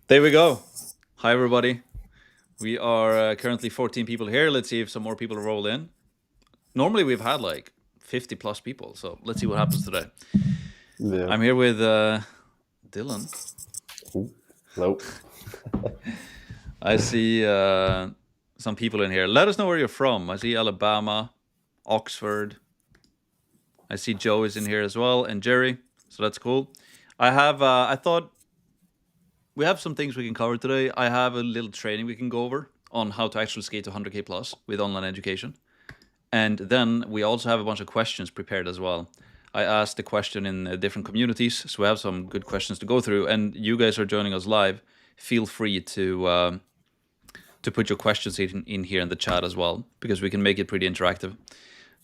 There we go. Hi, everybody. We are currently 14 people here. Let's see if some more people roll in. Normally, we've had like 50 plus people, so let's see what happens today. Yeah. I'm here with Dylan. Ooh, nope. I see some people in here. Let us know where you're from. I see Alabama, Oxford. I see Joe is in here as well, and Jerry. So that's cool. I thought we have some things we can cover today. I have a little training we can go over on how to actually skate to 100K plus with online education. And then we also have a bunch of questions prepared as well. I asked the question in different communities, so we have some good questions to go through. And you guys are joining us live. Feel free to put your questions in here in the chat as well, because we can make it pretty interactive.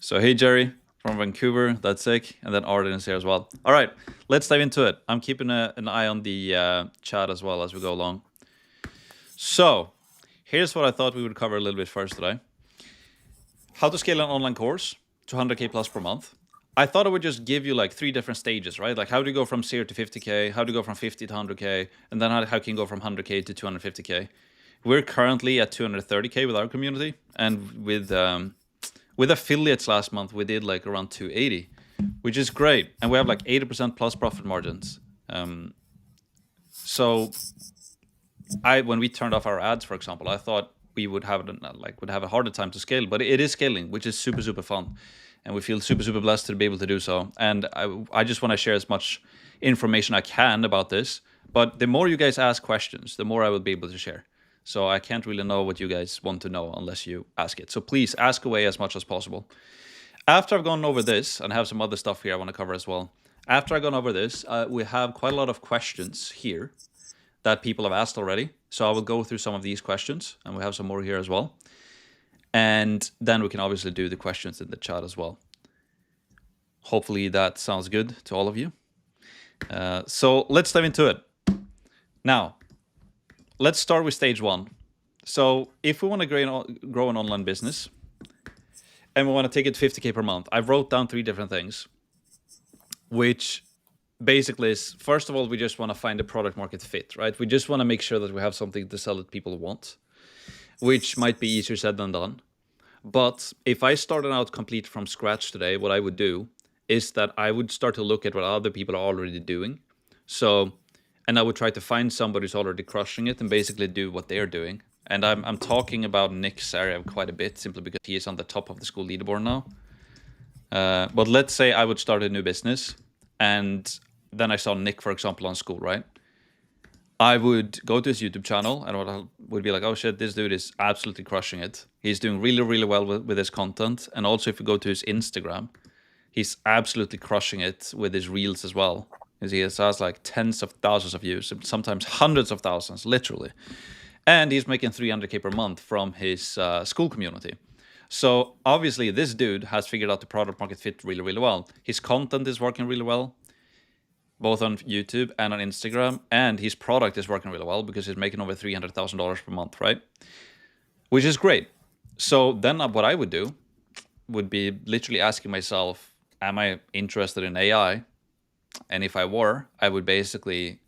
So hey Jerry from Vancouver, that's sick, and then Arden is here as well. All right, let's dive into it. I'm keeping an eye on the chat as well as we go along. So here's what I thought we would cover a little bit first today. How to scale an online course to 100K plus per month. I thought I would just give you like 3 different stages, right? Like how do you go from 0 to 50K, how do you go from 50 to 100K, and then how can you go from 100K to 250K. We're currently at 230K with our community, and with affiliates last month, we did like around 280, which is great. And we have like 80% plus profit margins. So when we turned off our ads, for example, I thought we would have a harder time to scale, but it is scaling, which is super fun, and we feel super blessed to be able to do so. And I just want to share as much information I can about this. But the more you guys ask questions, the more I will be able to share. So I can't really know what you guys want to know unless you ask it. So please ask away as much as possible. After I've gone over this, and I have some other stuff here I want to cover as well. After I've gone over this, we have quite a lot of questions here that people have asked already. So I will go through some of these questions, and we have some more here as well. And then we can obviously do the questions in the chat as well. Hopefully that sounds good to all of you. So let's dive into it. Now, let's start with stage 1. So if we want to grow an online business and we want to take it 50K per month, I wrote down 3 different things, which basically is, first of all, we just want to find a product market fit, right? We just want to make sure that we have something to sell that people want, which might be easier said than done. But if I started out complete from scratch today, what I would do is that I would start to look at what other people are already doing. So, and I would try to find somebody who's already crushing it and basically do what they're doing. And I'm talking about Nick's area quite a bit, simply because he is on the top of the Skool leaderboard now. But let's say I would start a new business, and then I saw Nick, for example, on Skool, right? I would go to his YouTube channel and I would be like, oh shit, this dude is absolutely crushing it. He's doing really well with his content. And also if you go to his Instagram, he's absolutely crushing it with his reels as well. He has like tens of thousands of views, sometimes hundreds of thousands, literally. And he's making 300K per month from his Skool community. So obviously this dude has figured out the product market fit really well. His content is working really well, both on YouTube and on Instagram, and his product is working really well because he's making over $300,000 per month, right? Which is great. So then what I would do would be literally asking myself, am I interested in AI? And if I were, I would basically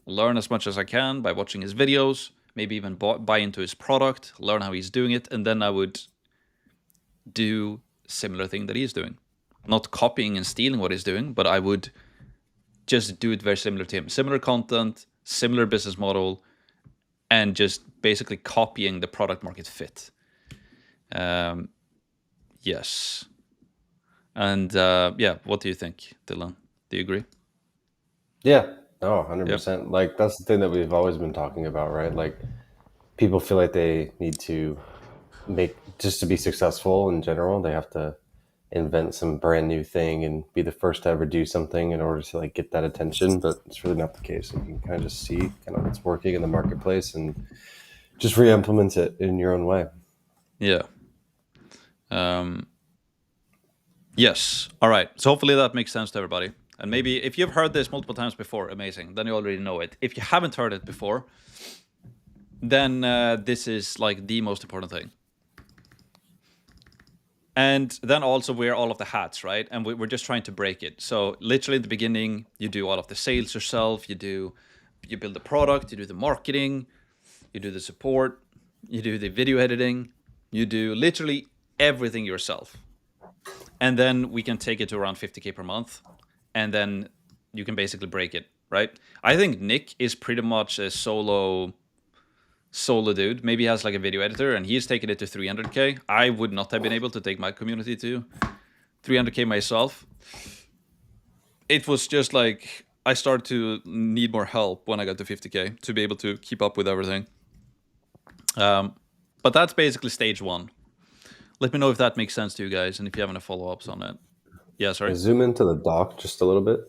learn as much as I can by watching his videos, maybe even buy into his product, learn how he's doing it, and then I would do similar thing that he's doing. Not copying and stealing what he's doing, but I would just do it very similar to him. Similar content, similar business model, and just basically copying the product market fit. Yes. And yeah, what do you think, Dylan? Do you agree? Yeah. Oh, 100%. Like, that's the thing that we've always been talking about, right? Like, people feel like they need to just to be successful in general, they have to invent some brand new thing and be the first to ever do something in order to like get that attention. But it's really not the case. You can kind of just see kind of what's working in the marketplace and just re-implement it in your own way. Yeah. Yes. All right. So hopefully that makes sense to everybody. And maybe if you've heard this multiple times before, amazing. Then you already know it. If you haven't heard it before, then this is like the most important thing. And then also wear all of the hats, right? And we're just trying to break it. So literally at the beginning, you do all of the sales yourself. You you build the product, you do the marketing, you do the support, you do the video editing, you do literally everything yourself. And then we can take it to around 50K per month. And then you can basically break it, right? I think Nick is pretty much a solo dude. Maybe he has like a video editor and he's taken it to 300K. I would not have been able to take my community to 300K myself. It was just like I started to need more help when I got to 50K to be able to keep up with everything. But that's basically stage one. Let me know if that makes sense to you guys and if you have any follow-ups on it. Yeah, sorry. Zoom into the dock just a little bit.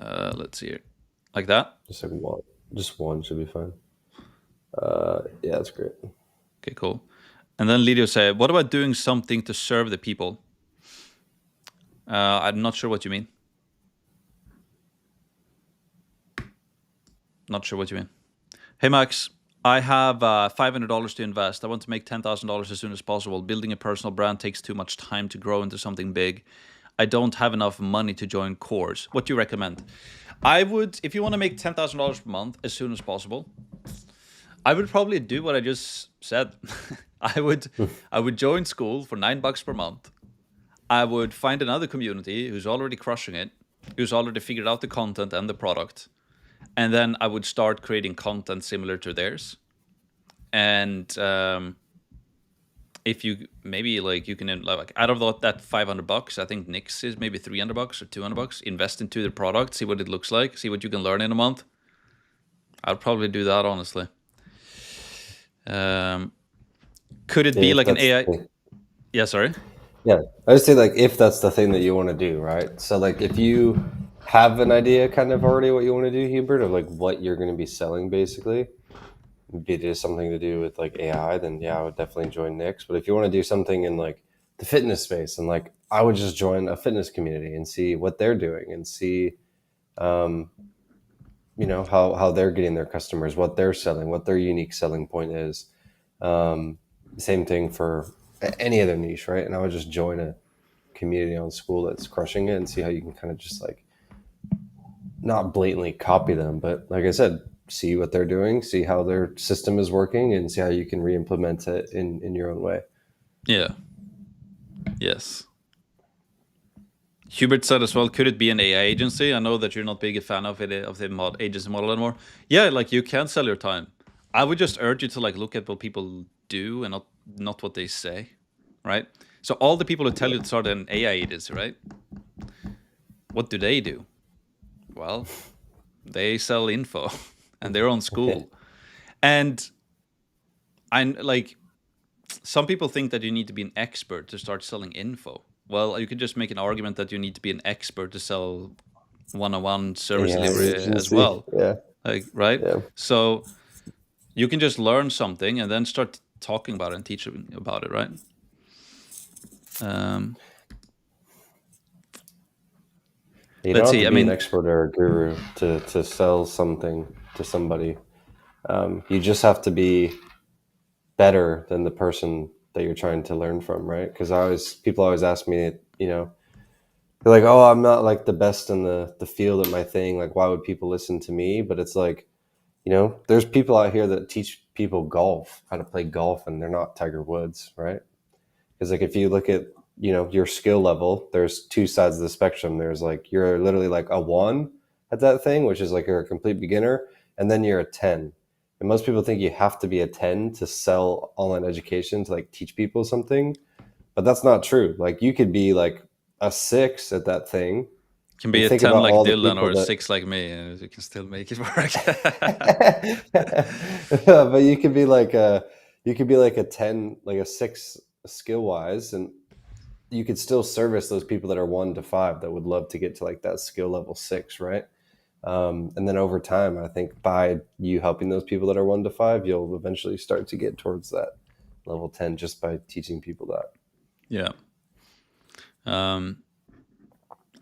Let's see here. Like that? Just like one. Just one should be fine. Yeah, that's great. Okay, cool. And then Lidio said, what about doing something to serve the people? I'm not sure what you mean. Not sure what you mean. Hey, Max. I have $500 to invest. I want to make $10,000 as soon as possible. Building a personal brand takes too much time to grow into something big. I don't have enough money to join course. What do you recommend? I would, if you want to make $10,000 per month as soon as possible, I would probably do what I just said. I would join Skool for $9 per month. I would find another community who's already crushing it, who's already figured out the content and the product. And then I would start creating content similar to theirs. And if you maybe like you can like out of that $500, I think Nick's is maybe $300 or $200. Invest into the product, see what it looks like, see what you can learn in a month. I'd probably do that honestly. Could it be like an AI? Yeah, sorry. Yeah, I would say like if that's the thing that you want to do, right? So like if you have an idea kind of already what you want to do, Hubert, of like what you're going to be selling basically, maybe it is something to do with like AI, then yeah, I would definitely join Nick's. But if you want to do something in like the fitness space, and like I would just join a fitness community and see what they're doing and see, you know, how they're getting their customers, what they're selling, what their unique selling point is. Same thing for any other niche, right? And I would just join a community on Skool that's crushing it and see how you can kind of just like not blatantly copy them, but like I said, see what they're doing, see how their system is working, and see how you can re-implement it in your own way. Yeah. Yes. Hubert said as well, could it be an AI agency? I know that you're not big a fan of it, of the agency model anymore. Yeah, like you can sell your time. I would just urge you to like look at what people do and not what they say, right? So all the people who tell you to start an AI agency, right? What do they do? Well, they sell info and they're on Skool. And I'm like, some people think that you need to be an expert to start selling info. Well, you could just make an argument that you need to be an expert to sell one-on-one service delivery as well. Yeah. Like, right? Yeah. So you can just learn something and then start talking about it and teaching about it, right? You don't have to be an expert or a guru to sell something to somebody. You just have to be better than the person that you're trying to learn from, right? Because people always ask me, you know, they're like, oh, I'm not like the best in the field at my thing. Like, why would people listen to me? But it's like, you know, there's people out here that teach people golf, how to play golf, and they're not Tiger Woods, right? Because like if you look at, you know, your skill level, there's two sides of the spectrum. There's like you're literally like a 1 at that thing, which is like you're a complete beginner, and then you're a 10. And most people think you have to be a 10 to sell online education, to like teach people something, but that's not true. Like you could be like a 6 at that thing. Can be a 10 like Dylan or a 6 like me, and you can still make it work. But you could be like a 10, like a 6 skill wise, and you could still service those people that are 1 to 5 that would love to get to like that skill level 6, right? And then over time, I think by you helping those people that are 1 to 5, you'll eventually start to get towards that level 10 just by teaching people that. Yeah.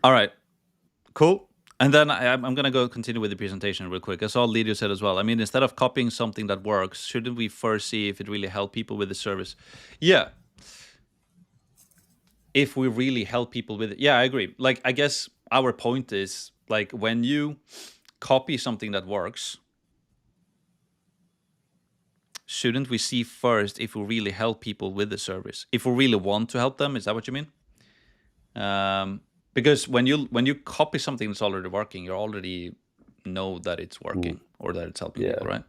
All right. Cool. And then I'm going to go continue with the presentation real quick. As all leaders said as well. I mean, instead of copying something that works, shouldn't we first see if it really helps people with the service? Yeah. If we really help people with it. Yeah, I agree. Like, I guess our point is like when you copy something that works, shouldn't we see first if we really help people with the service? If we really want to help them, is that what you mean? Because when you copy something that's already working, you already know that it's working or that it's helping people, right?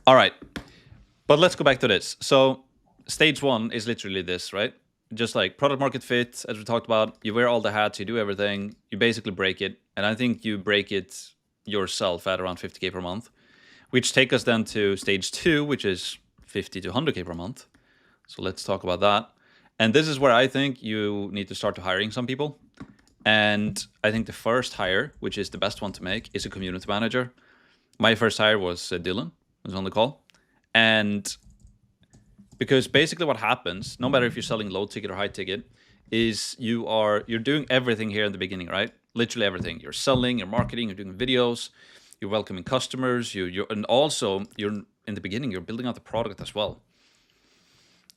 All right, but let's go back to this. So stage 1 is literally this, right? Just like product market fit, as we talked about, you wear all the hats, you do everything, you basically break it. And I think you break it yourself at around 50K per month, which take us then to stage 2, which is 50 to 100K per month. So let's talk about that. And this is where I think you need to start to hiring some people. And I think the first hire, which is the best one to make, is a community manager. My first hire was Dylan, who's on the call. And because basically what happens, no matter if you're selling low ticket or high ticket, is you're doing everything here in the beginning, right? Literally everything. You're selling, you're marketing, you're doing videos, you're welcoming customers, and also you're in the beginning, you're building out the product as well.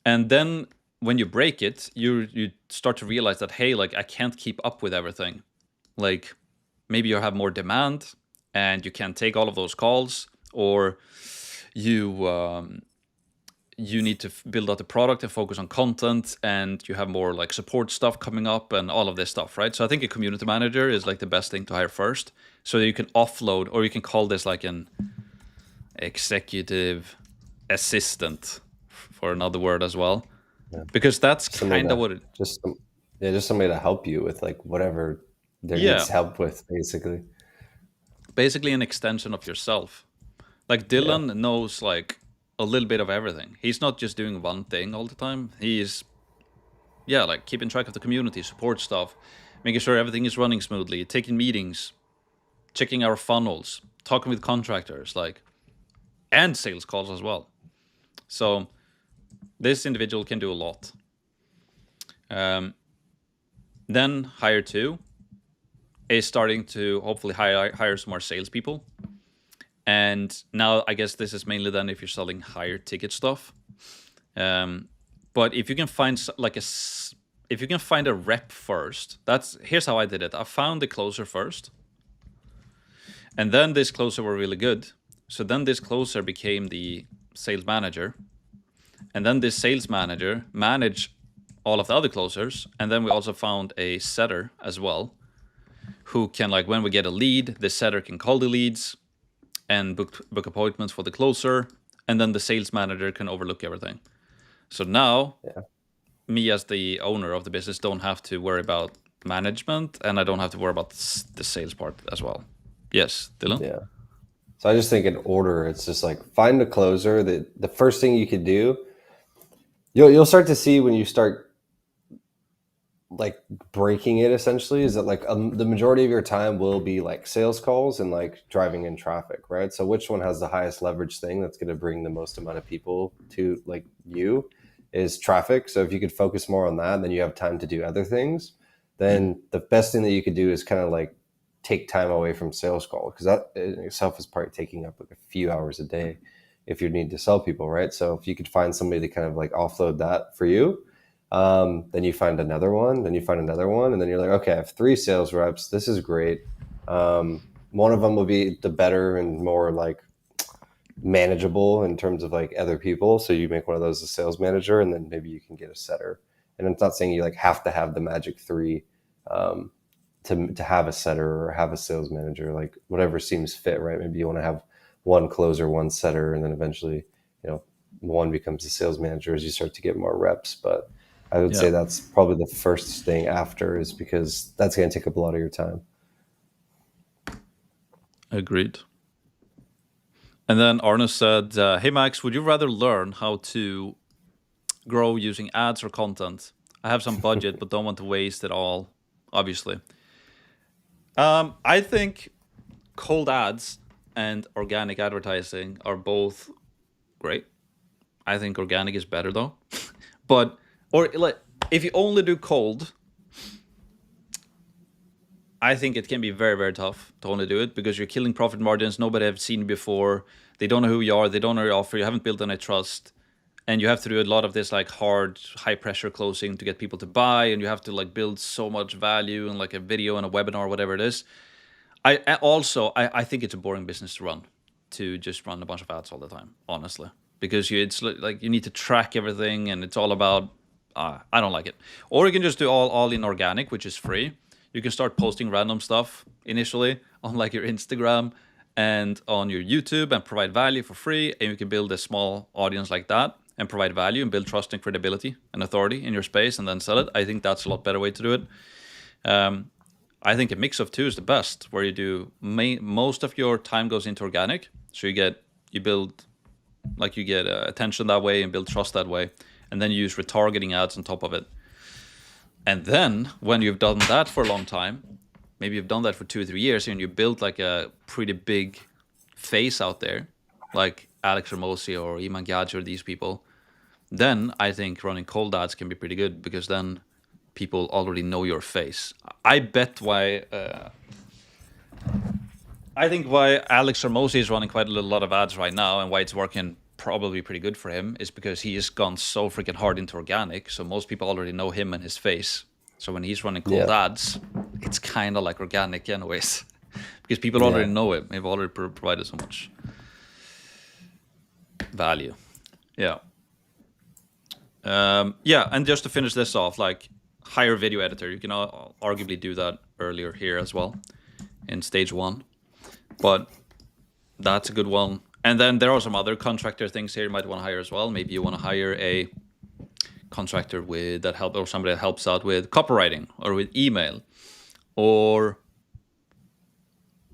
And then when you break it, you start to realize that, hey, like I can't keep up with everything. Like maybe you have more demand and you can't take all of those calls, or you need to build out the product and focus on content, and you have more like support stuff coming up and all of this stuff, right? So I think a community manager is like the best thing to hire first, so that you can offload, or you can call this like an executive assistant, for another word as well. Yeah. Because that's kind of what it just somebody to help you with like whatever there needs help with, basically an extension of yourself. Like Dylan knows like a little bit of everything. He's not just doing one thing all the time. He's like keeping track of the community, support stuff, making sure everything is running smoothly, taking meetings, checking our funnels, talking with contractors, like, and sales calls as well. So this individual can do a lot. Then hire 2 is starting to hopefully hire some more salespeople. And now I guess this is mainly then if you're selling higher ticket stuff. But if you can find if you can find a rep first, here's how I did it. I found the closer first, and then this closer were really good. So then this closer became the sales manager. And then this sales manager managed all of the other closers. And then we also found a setter as well, who can, like, when we get a lead, the setter can call the leads and book appointments for the closer. And then the sales manager can overlook everything. So now, me as the owner of the business don't have to worry about management, and I don't have to worry about the sales part as well. Yes, Dylan? Yeah. So I just think in order, it's just like find a closer. The first thing you could do, you'll start to see when you start like breaking it essentially, is that like the majority of your time will be like sales calls and like driving in traffic, right? So which one has the highest leverage thing that's going to bring the most amount of people to like you is traffic. So if you could focus more on that, then you have time to do other things. Then the best thing that you could do is kind of like take time away from sales call, because that in itself is probably taking up like a few hours a day if you need to sell people, right? So if you could find somebody to kind of like offload that for you, then you find another one, then you find another one, and then you're like, okay, I have 3 sales reps. This is great. One of them will be the better and more like manageable in terms of like other people. So you make one of those a sales manager, and then maybe you can get a setter. And it's not saying you like have to have the magic 3 to have a setter or have a sales manager, like whatever seems fit, right? Maybe you want to have 1 closer, 1 setter, and then eventually, one becomes a sales manager as you start to get more reps. But I would say that's probably the first thing after, is because that's going to take up a lot of your time. Agreed. And then Arne said, hey, Max, would you rather learn how to grow using ads or content? I have some budget, but don't want to waste it all, obviously. I think cold ads and organic advertising are both great. I think organic is better though. Or if you only do cold, I think it can be very, very tough to only do it, because you're killing profit margins. Nobody have seen you before. They don't know who you are. They don't know your offer. You haven't built any trust. and you have to do a lot of this like hard, high pressure closing to get people to buy, and you have to like build so much value in like a video and a webinar, whatever it is. I think it's a boring business to run, to just run a bunch of ads all the time, honestly, because it's like you need to track everything, and it's all about. I don't like it. Or you can just do all in organic, which is free. You can start posting random stuff initially on like your Instagram and on your YouTube and provide value for free, and you can build a small audience like that and provide value and build trust and credibility and authority in your space and then sell it. I think that's a lot better way to do it. I think a mix of two is the best, where you do most of your time goes into organic, so you get attention that way and build trust that way, and then you use retargeting ads on top of it. And then when you've done that for a long time, maybe you've done that for 2 or 3 years, and you build like a pretty big face out there, like Alex Ramosi or Iman Gadji or these people, then I think running cold ads can be pretty good, because then people already know your face. I think why Alex Ramosi is running quite a lot of ads right now, and why it's working probably pretty good for him, is because he has gone so freaking hard into organic. So most people already know him and his face. So when he's running cold ads, it's kind of like organic anyways, because people already know him. They've already provided so much value. Yeah. And just to finish this off, like, hire a video editor. You can arguably do that earlier here as well in stage 1, but that's a good one. And then there are some other contractor things here you might want to hire as well. Maybe you want to hire a contractor or somebody that helps out with copywriting or with email, or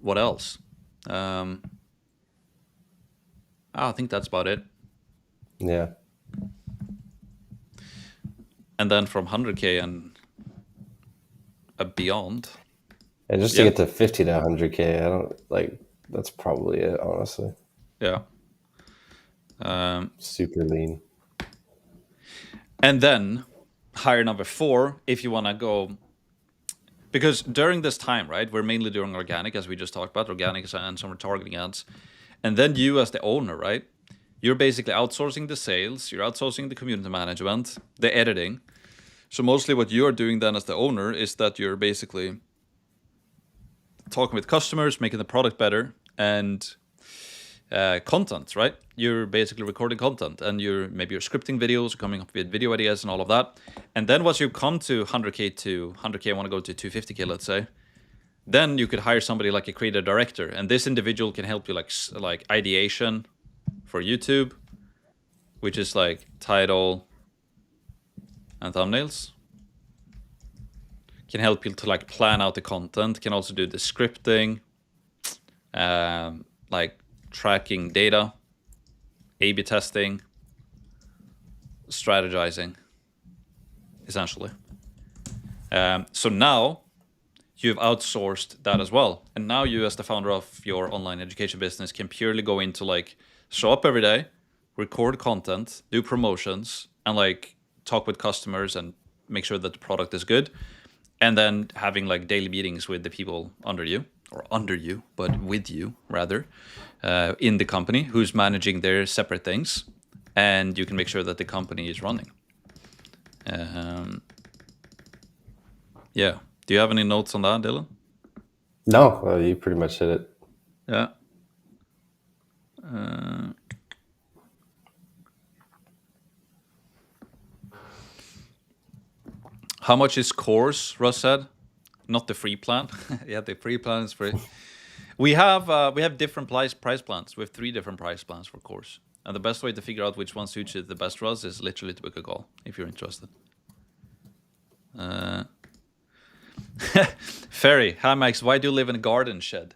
what else? I think that's about it. Yeah. And then from 100K and beyond. And just to get to 50 to 100K, I don't like, that's probably it, honestly. Yeah. Super lean. And then hire number 4 if you want to go, because during this time, right, we're mainly doing organic, as we just talked about, organic and some retargeting ads. And then you as the owner, right, you're basically outsourcing the sales, you're outsourcing the community management, the editing. So mostly what you're doing then as the owner is that you're basically talking with customers, making the product better, and content, right? You're basically recording content, and you're scripting videos, coming up with video ideas and all of that. And then once you come to 100K, I want to go to 250K, let's say, then you could hire somebody like a creative director, and this individual can help you like ideation for YouTube, which is like title and thumbnails. Can help you to like plan out the content, can also do the scripting, like tracking data, A/B testing, strategizing, essentially. So now you've outsourced that as well. And now you, as the founder of your online education business, can purely go into like show up every day, record content, do promotions, and like talk with customers and make sure that the product is good. And then having like daily meetings with the people under you, but with you rather, in the company, who's managing their separate things. And you can make sure that the company is running. Yeah. Do you have any notes on that, Dylan? No, you pretty much hit it. Yeah. How much is course, Russ said? Not the free plan. Yeah, the free plan is free. We have different price plans. We have 3 different price plans for course. And the best way to figure out which one suits you the best, Russ, is literally to book a call if you're interested. Ferry, hi Max, why do you live in a garden shed?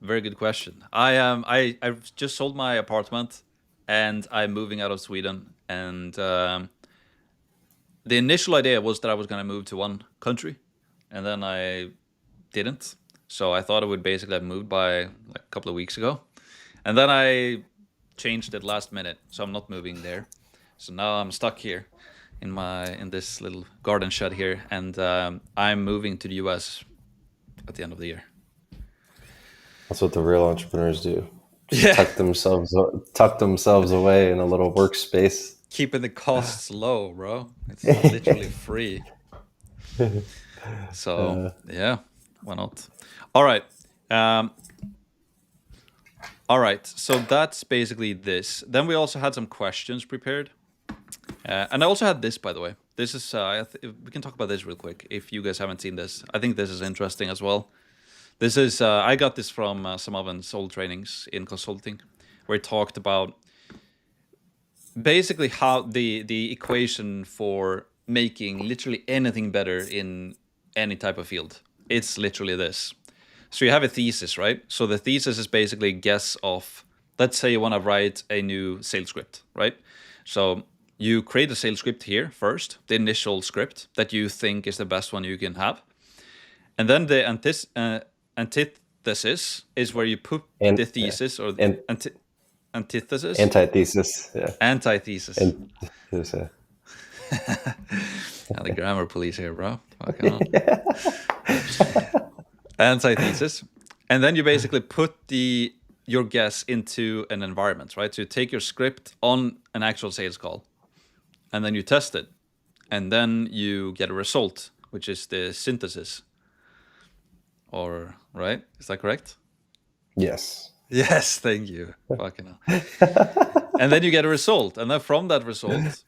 Very good question. I just sold my apartment and I'm moving out of Sweden, and the initial idea was that I was going to move to one country, and then I didn't. So I thought I would basically have moved by like a couple of weeks ago, and then I changed it last minute, so I'm not moving there. So now I'm stuck here in this little garden shed here, and I'm moving to the US at the end of the year. That's what the real entrepreneurs do. Just tuck themselves away in a little workspace. keeping the costs low, bro. It's literally free. So yeah, why not? All right. Um, all right. So that's basically this. Then we also had some questions prepared. And I also had this, by the way. This is, we can talk about this real quick if you guys haven't seen this. I think this is interesting as well. This is, I got this from some of Evan's old trainings in consulting, where he talked about basically how the equation for making literally anything better in any type of field. It's literally this. So you have a thesis, right? So the thesis is basically a guess of, let's say you want to write a new sales script, right? So you create a sales script here first, the initial script that you think is the best one you can have. And then the antithesis is where you put the thesis or the antithesis. Antithesis. Yeah. Antithesis. Antithesis. The grammar police here, bro. Fucking antithesis. And then you basically put your guess into an environment, right? So you take your script on an actual sales call, and then you test it, and then you get a result, which is the synthesis. Or, right? Is that correct? Yes. Yes, thank you. Fucking hell. And then you get a result, and then from that result,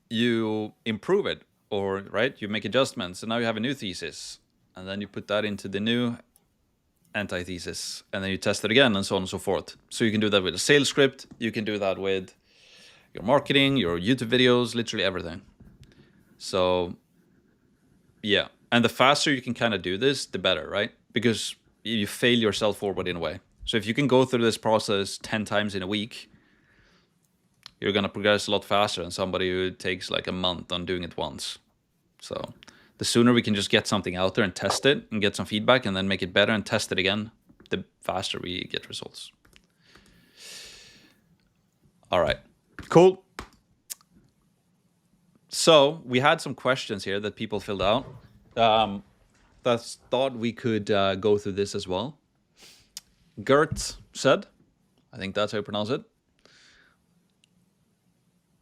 you improve it, or right, you make adjustments, and now you have a new thesis, and then you put that into the new antithesis, and then you test it again, and so on and so forth. So you can do that with a sales script, you can do that with your marketing, your YouTube videos, literally everything. So yeah, and the faster you can kind of do this, the better, right? Because you fail yourself forward in a way. So if you can go through this process 10 times in a week, you're going to progress a lot faster than somebody who takes like a month on doing it once. So the sooner we can just get something out there and test it and get some feedback and then make it better and test it again, the faster we get results. All right, cool. So we had some questions here that people filled out. That's thought we could go through this as well. Gert said, I think that's how you pronounce it.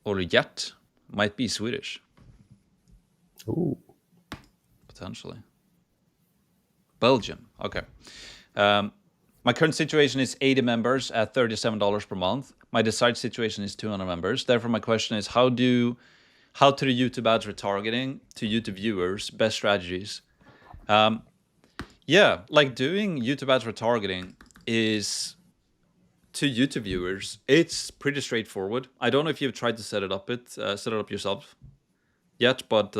Or Gert, might be Swedish. Ooh. Potentially. Belgium, okay. My current situation is 80 members at $37 per month. My desired situation is 200 members. Therefore, my question is, how to the YouTube ads retargeting to YouTube viewers, best strategies? Yeah, like doing YouTube ads retargeting is to YouTube viewers. It's pretty straightforward. I don't know if you've tried to set it up yourself yet, but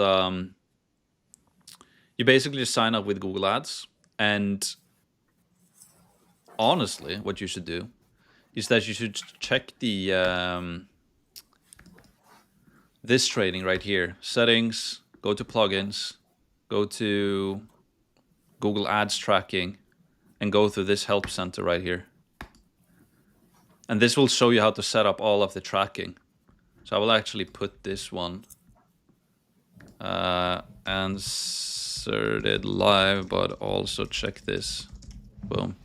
you basically just sign up with Google Ads, and honestly, what you should do is that you should check the this training right here, settings, go to plugins, go to Google Ads tracking, and go through this help center right here. And this will show you how to set up all of the tracking. So I will actually put this one inserted live, but also check this. Boom.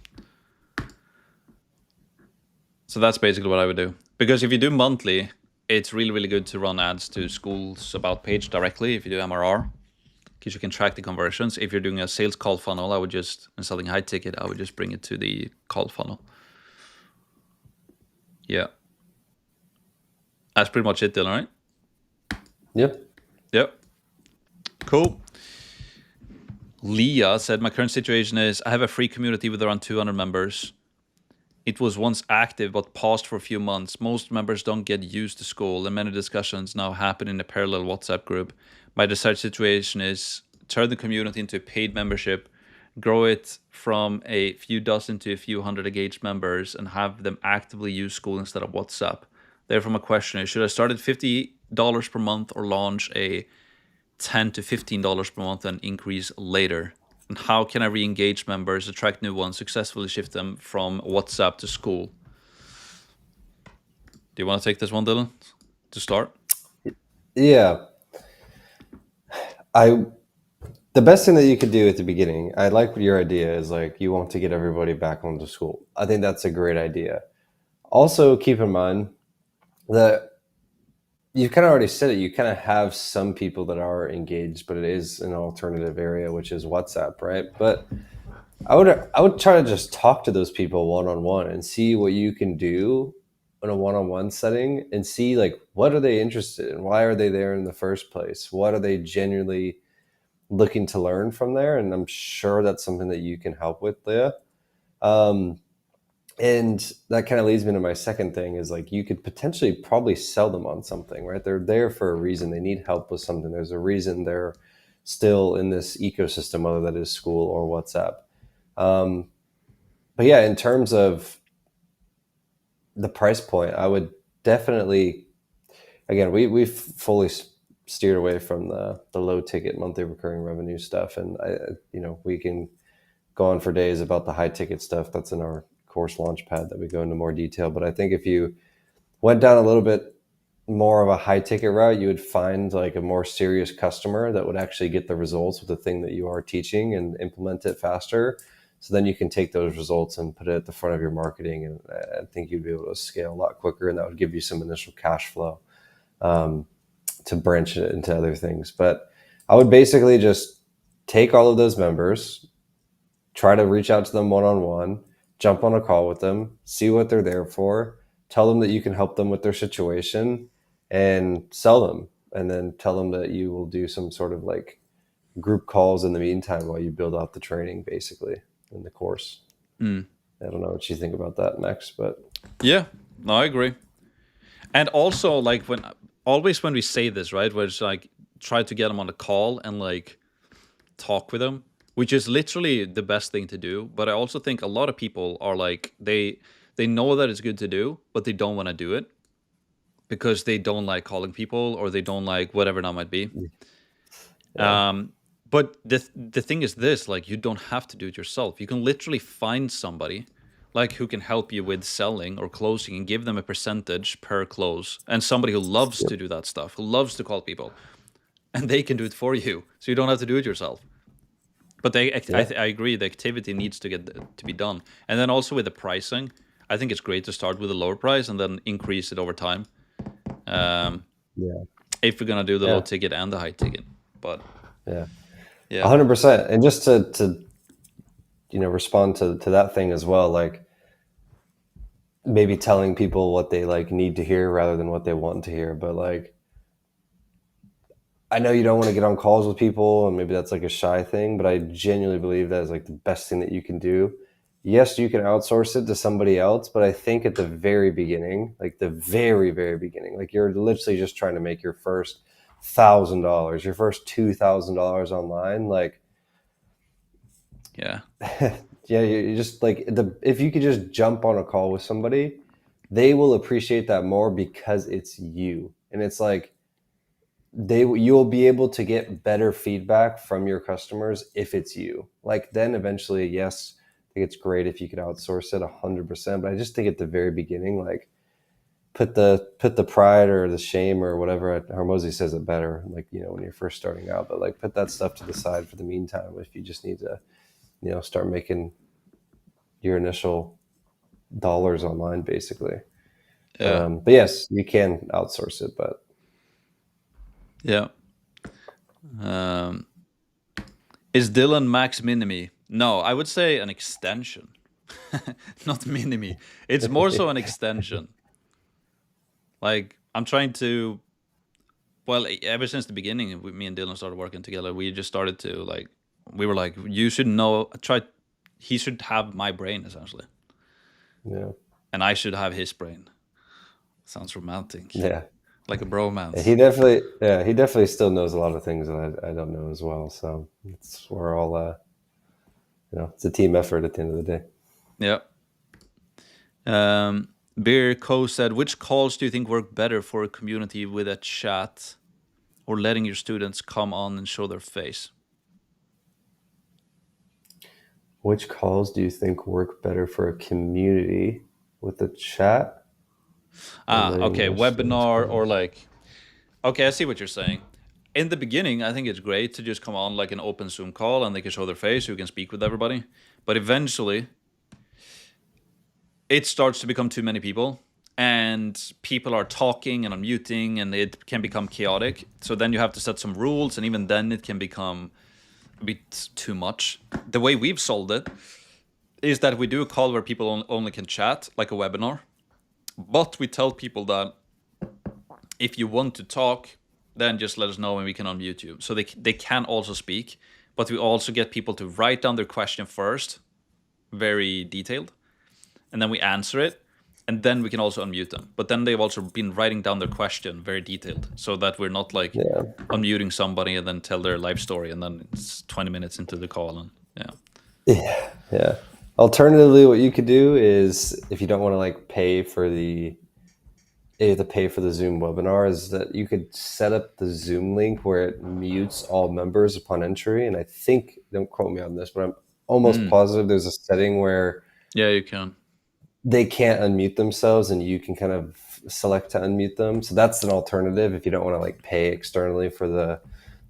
So that's basically what I would do. Because if you do monthly, it's really, really good to run ads to Skool's About page directly if you do MRR, because you can track the conversions. If you're doing a sales call funnel, and selling high ticket, I would just bring it to the call funnel. Yeah. That's pretty much it, Dylan, right? Yep. Yep. Cool. Leah said, my current situation is I have a free community with around 200 members. It was once active but paused for a few months. Most members don't get used to Skool, and many discussions now happen in a parallel WhatsApp group. My desired situation is turn the community into a paid membership, grow it from a few dozen to a few hundred engaged members, and have them actively use Skool instead of WhatsApp. Therefore, my question is, should I start at $50 per month or launch a $10 to $15 per month and increase later? And how can I re-engage members, attract new ones, successfully shift them from WhatsApp to Skool? Do you want to take this one, Dylan, to start? Yeah. The best thing that you could do at the beginning, I like what your idea is, like you want to get everybody back onto Skool. I think that's a great idea. Also, keep in mind that you kind of already said it. You kind of have some people that are engaged, but it is an alternative area, which is WhatsApp, right? But I would try to just talk to those people one on one and see what you can do in a one on one setting, and see like what are they interested in, why are they there in the first place, what are they genuinely looking to learn from there, and I'm sure that's something that you can help with, Leah. Um, and that kind of leads me to my second thing is like you could potentially probably sell them on something, right? They're there for a reason. They need help with something. There's a reason they're still in this ecosystem, whether that is Skool or WhatsApp. Um, but yeah, in terms of the price point, I would definitely, again, we've fully steered away from the low ticket monthly recurring revenue stuff, and we can go on for days about the high ticket stuff. That's in our course launchpad that we go into more detail. But I think if you went down a little bit more of a high ticket route, you would find like a more serious customer that would actually get the results with the thing that you are teaching and implement it faster. So then you can take those results and put it at the front of your marketing. And I think you'd be able to scale a lot quicker, and that would give you some initial cash flow um, to branch it into other things. But I would basically just take all of those members, try to reach out to them one on one, jump on a call with them, see what they're there for, tell them that you can help them with their situation, and sell them. And then tell them that you will do some sort of like group calls in the meantime while you build out the training, basically, in the course. Mm. I don't know what you think about that, Max, but Yeah, no, I agree. And also, like when we say this, right, where it's like try to get them on a call and like talk with them, which is literally the best thing to do. But I also think a lot of people are like they know that it's good to do, but they don't want to do it because they don't like calling people or they don't like whatever that might be. yeah, But the thing is this, like you don't have to do it yourself. You can literally find somebody like who can help you with selling or closing and give them a percentage per close, and somebody who loves yep, to do that stuff, who loves to call people, and they can do it for you, so you don't have to do it yourself. But yeah, I agree, the activity needs to get to be done, and then also with the pricing, I think it's great to start with a lower price and then increase it over time. Um, yeah, if we're gonna do the low yeah, ticket and the high ticket, but yeah, yeah, 100%. And just to respond to that thing as well, like maybe telling people what they like need to hear rather than what they want to hear. But like, I know you don't want to get on calls with people, and maybe that's like a shy thing, but I genuinely believe that is like the best thing that you can do. Yes, you can outsource it to somebody else, but I think at the very beginning, like the very, very beginning, like you're literally just trying to make your first $1,000, your first $2,000 online. Like, yeah, yeah, you just like if you could just jump on a call with somebody, they will appreciate that more because it's you. And it's like, you'll be able to get better feedback from your customers if it's you. Like then eventually, yes, I think it's great if you could outsource it 100%. But I just think at the very beginning, like put the pride or the shame or whatever. Hormozy says it better, like when you're first starting out. But like put that stuff to the side for the meantime if you just need to start making your initial dollars online, basically. yeah, But yes, you can outsource it, but yeah. Um, is Dylan Max Minimi? No, I would say an extension, not Minimi. It's more so an extension. Like I'm trying to. Well, ever since the beginning, me and Dylan started working together. We just started to like. We were like, you should know. Try. He should have my brain essentially, yeah, and I should have his brain. Sounds romantic, yeah. like a Yeah, bromance. he definitely still knows a lot of things that I don't know as well. So we're all, it's a team effort at the end of the day. Yeah. Beer Co said, which calls do you think work better for a community with a chat or letting your students come on and show their face? Which calls do you think work better for a community with the chat or Ah, letting okay. your students come Webinar on? or like, okay, I see what you're saying. In the beginning, I think it's great to just come on like an open Zoom call and they can show their face, you can speak with everybody. But eventually, it starts to become too many people and people are talking and unmuting, and it can become chaotic. So then you have to set some rules, and even then it can become a bit too much. The way we've solved it is that we do a call where people only can chat, like a webinar. But we tell people that if you want to talk, then just let us know and we can unmute you. So they can also speak, but we also get people to write down their question first, very detailed, and then we answer it, and then we can also unmute them. But then they've also been writing down their question very detailed, so that we're not like unmuting somebody and then tell their life story, and then it's 20 minutes into the call, and Yeah. Alternatively, what you could do is, if you don't want to like pay for the Zoom webinar, is that you could set up the Zoom link where it mutes all members upon entry. And I think, don't quote me on this, but I'm almost positive there's a setting where you can. They can't unmute themselves, and you can kind of select to unmute them. So that's an alternative if you don't want to like pay externally for the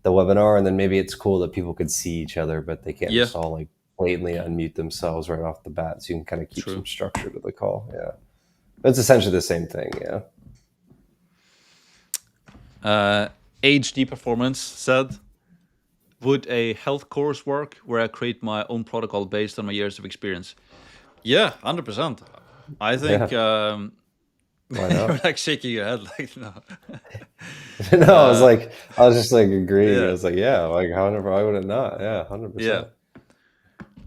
webinar. And then maybe it's cool that people could see each other, but they can't just all like blatantly unmute themselves right off the bat. So you can kind of keep some structure to the call. Yeah. But it's essentially the same thing. Yeah. HD Performance said, would a health course work where I create my own protocol based on my years of experience? Yeah, 100%. I think Why not? you're like shaking your head like, no. No, I was just like agreeing. I was like, yeah, like why would it not? Yeah, 100%. Yeah,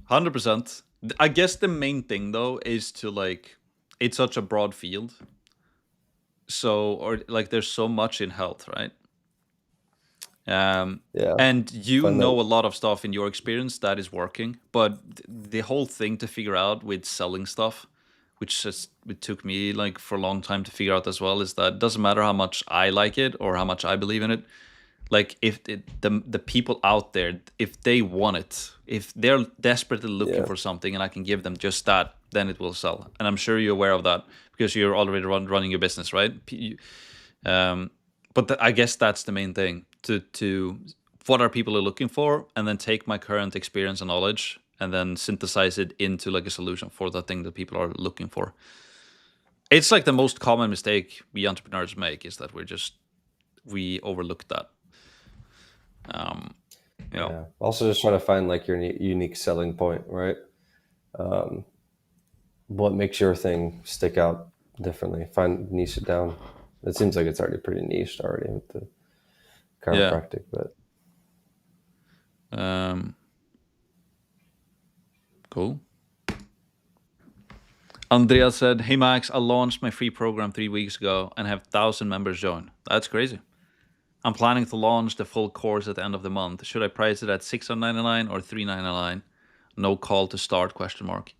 100%. I guess the main thing though is to like, it's such a broad field. So, or like there's so much in health, right? And you know a lot of stuff in your experience that is working, but the whole thing to figure out with selling stuff, which it took me like for a long time to figure out as well, is that it doesn't matter how much I like it or how much I believe in it. Like if the people out there, if they want it, if they're desperately looking for something and I can give them just that, then it will sell. And I'm sure you're aware of that because you're already running your business, right? But I guess that's the main thing, to what are people looking for, and then take my current experience and knowledge and then synthesize it into like a solution for the thing that people are looking for. It's like the most common mistake we entrepreneurs make, is that we overlook that. Also just trying to find like your unique selling point, right? What makes your thing stick out differently? Niche it down. It seems like it's already pretty niched already with the chiropractic, but cool. Andrea said, "Hey Max, I launched my free program 3 weeks ago and have 1,000 members join. That's crazy. I'm planning to launch the full course at the end of the month. Should I price it at $699 or $399? No call to start, question mark."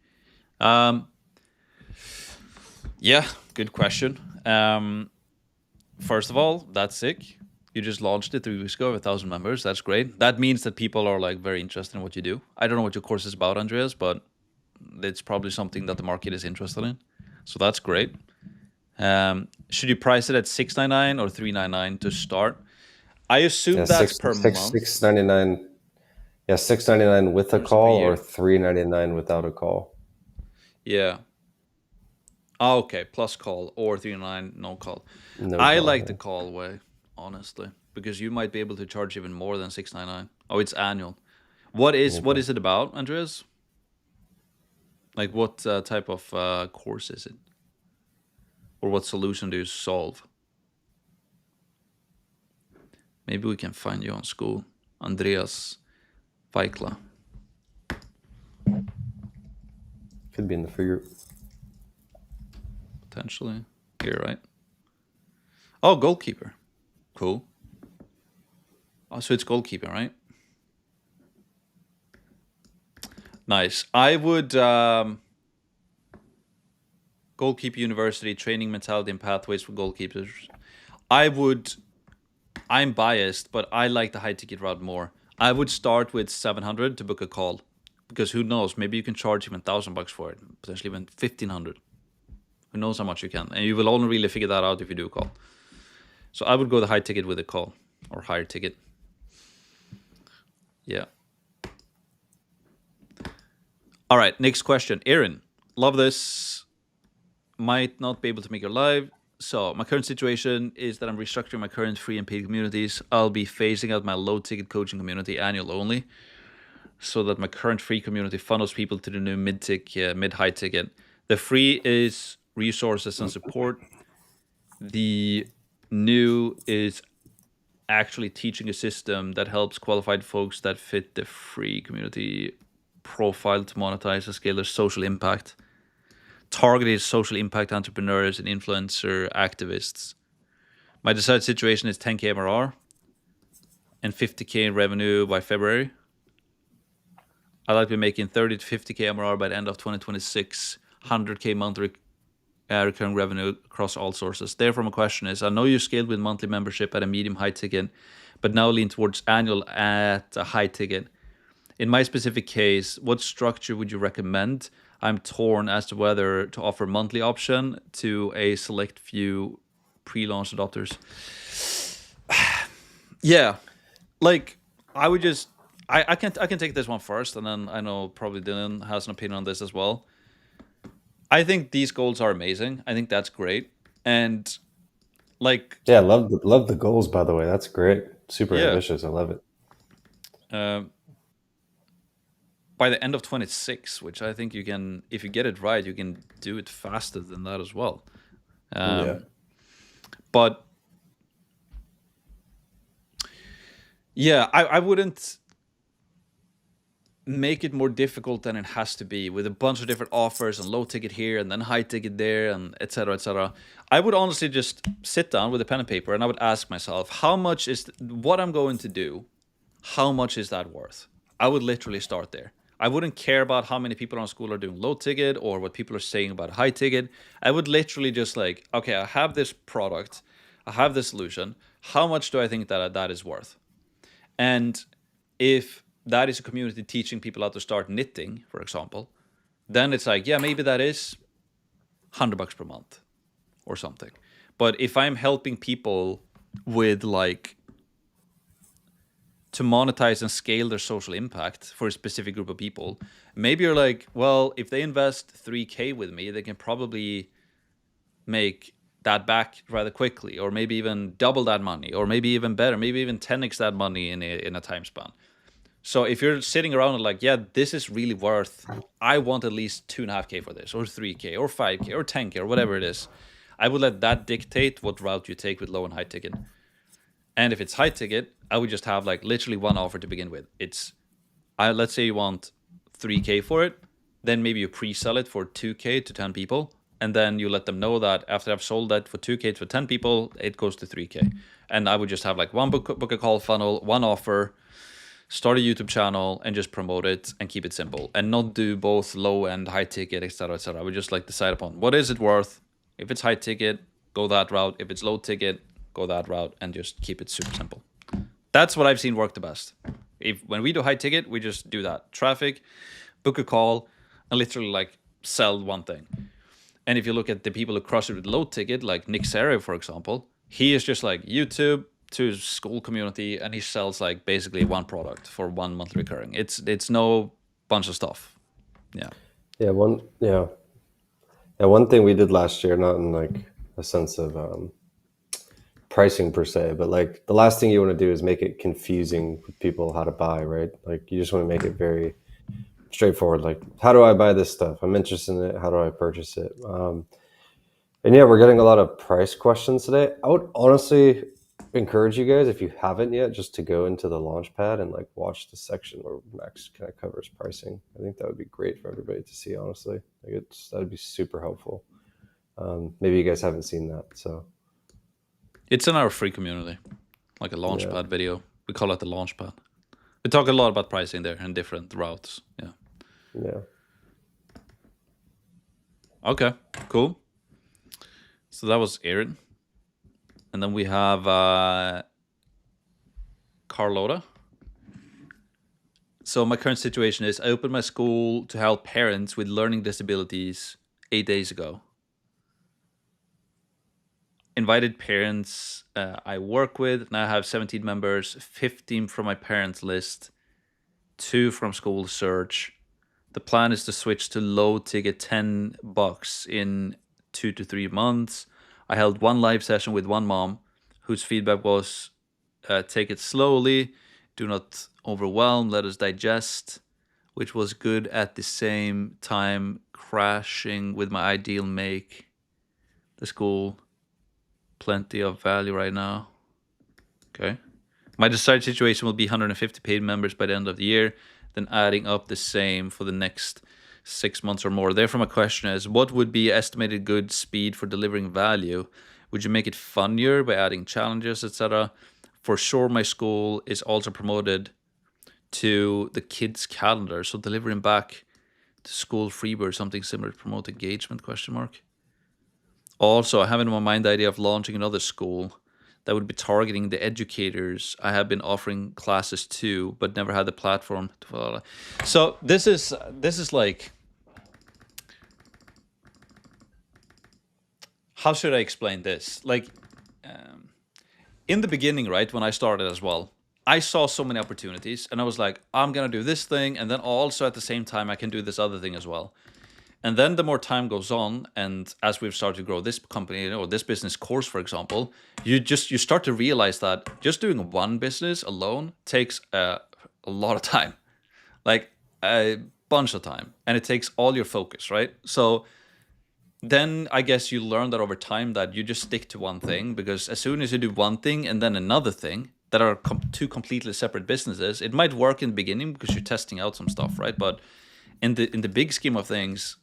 Yeah, good question. First of all, that's sick. You just launched it 3 weeks ago with 1,000 members. That's great. That means that people are like very interested in what you do. I don't know what your course is about, Andreas, but it's probably something that the market is interested in. So that's great. Should you price it at $699 or $399 to start? I assume that's per month. $699. Yeah, $699 with a call or $399 without a call. Yeah. Oh, okay, plus call, or $399 no call. I like the call way, honestly, because you might be able to charge even more than $699. Oh, it's annual. What is it about, Andreas? Like what type of course is it? Or what solution do you solve? Maybe we can find you on Skool. Andreas Vaikla. Could be in the figure. Potentially. Here, right? Oh, goalkeeper. Cool. Oh, so it's goalkeeper, right? Nice. I would... Goalkeeper University, training mentality and pathways for goalkeepers. I'm biased, but I like the high ticket route more. I would start with 700 to book a call, because who knows, maybe you can charge even $1,000 for it, potentially even 1,500. Who knows how much you can, and you will only really figure that out if you do a call. So I would go the high ticket with a call, or higher ticket. Yeah. All right, next question. Aaron, love this. might not be able to make it live. So my current situation is that I'm restructuring my current free and paid communities. I'll be phasing out my low ticket coaching community annual only, so that my current free community funnels people to the new mid high ticket. The free is resources and support. The new is actually teaching a system that helps qualified folks that fit the free community profile to monetize and scale their social impact. Targeted social impact entrepreneurs and influencer activists. My desired situation is 10k MRR and 50k in revenue by February. I'd like to be making 30 to 50k MRR by the end of 2026, 100k monthly recurring revenue across all sources. Therefore, my question is, I know you scaled with monthly membership at a medium high ticket, but now lean towards annual at a high ticket. In my specific case, what structure would you recommend? I'm torn as to whether to offer monthly option to a select few pre-launch adopters. Yeah, like I would just I can take this one first, and then I know probably Dylan has an opinion on this as well. I think these goals are amazing. I think that's great, and like Yeah, love the goals, by the way. That's great. Super yeah, ambitious. I love it. by the end of 26, which I think you can, if you get it right, you can do it faster than that as well. Yeah. But yeah, I wouldn't make it more difficult than it has to be with a bunch of different offers and low ticket here and then high ticket there and etc. etc. I would honestly just sit down with a pen and paper and I would ask myself, how much is what I'm going to do? How much is that worth? I would literally start there. I wouldn't care about how many people on Skool are doing low ticket or what people are saying about high ticket. I would literally just like, okay, I have this product, I have this solution. How much do I think that is worth? And if that is a community teaching people how to start knitting, for example, then it's like, yeah, maybe that is $100 per month or something. But if I'm helping people with like to monetize and scale their social impact for a specific group of people, maybe you're like, well, if they invest 3k with me, they can probably make that back rather quickly, or maybe even double that money, or maybe even better, maybe even 10x that money in a time span. So if you're sitting around and like, yeah, this is really worth, I want at least 2.5k for this, or 3k, or 5k, or 10k, or whatever it is, I would let that dictate what route you take with low and high ticket. And if it's high ticket, I would just have like literally one offer to begin with. It's, let's say you want 3k for it, then maybe you pre-sell it for 2k to 10 people, and then you let them know that after I've sold that for 2k to 10 people, it goes to 3k. And I would just have like one book a call funnel, one offer, start a YouTube channel, and just promote it and keep it simple, and not do both low and high ticket, etc., etc. I would just like decide upon what is it worth. If it's high ticket, go that route. If it's low ticket, go that route, and just keep it super simple. That's what I've seen work the best. If when we do high ticket, we just do that traffic, book a call, and literally like sell one thing. And if you look at the people who crush it with low ticket, like Nick Serio, for example, he is just like YouTube to his Skool community, and he sells like basically one product for one monthly recurring. It's no bunch of stuff. Yeah. One thing we did last year, not in like a sense of pricing per se, but like the last thing you want to do is make it confusing with people how to buy, right? Like you just want to make it very straightforward. Like, how do I buy this stuff? I'm interested in it. How do I purchase it? And yeah, we're getting a lot of price questions today. I would honestly encourage you guys, if you haven't yet, just to go into the launch pad and like watch the section where Max kind of covers pricing. I think that would be great for everybody to see, honestly. Like that'd be super helpful. Maybe you guys haven't seen that, so It's in our free community, like a launchpad video. We call it the launchpad. We talk a lot about pricing there and different routes. Yeah. Yeah. Okay, cool. So that was Aaron. And then we have Carlota. So my current situation is I opened my school to help parents with learning disabilities 8 days ago. Invited parents I work with. Now I have 17 members, 15 from my parents list, 2 from Skool search. The plan is to switch to low ticket $10 in 2 to 3 months. I held one live session with one mom whose feedback was take it slowly, do not overwhelm, let us digest, which was good at the same time crashing with my ideal make the school plenty of value right now. Okay. My desired situation will be 150 paid members by the end of the year, then adding up the same for the next 6 months or more. Therefore, my question is, what would be estimated good speed for delivering value? Would you make it funnier by adding challenges, etc.? For sure, my school is also promoted to the kids' calendar, so delivering back to school freebird, something similar to promote engagement, question mark. Also, I have in my mind the idea of launching another school that would be targeting the educators I have been offering classes to, but never had the platform to follow. So this is like, how should I explain this? Like, in the beginning, right, when I started as well, I saw so many opportunities and I was like, I'm gonna do this thing, and then also at the same time I can do this other thing as well. And then the more time goes on, and as we've started to grow this company, or this business course, for example, you start to realize that just doing one business alone takes a lot of time, like a bunch of time, and it takes all your focus, right? So then I guess you learn that over time that you just stick to one thing, because as soon as you do one thing and then another thing that are two completely separate businesses, it might work in the beginning because you're testing out some stuff, right? But in the big scheme of things,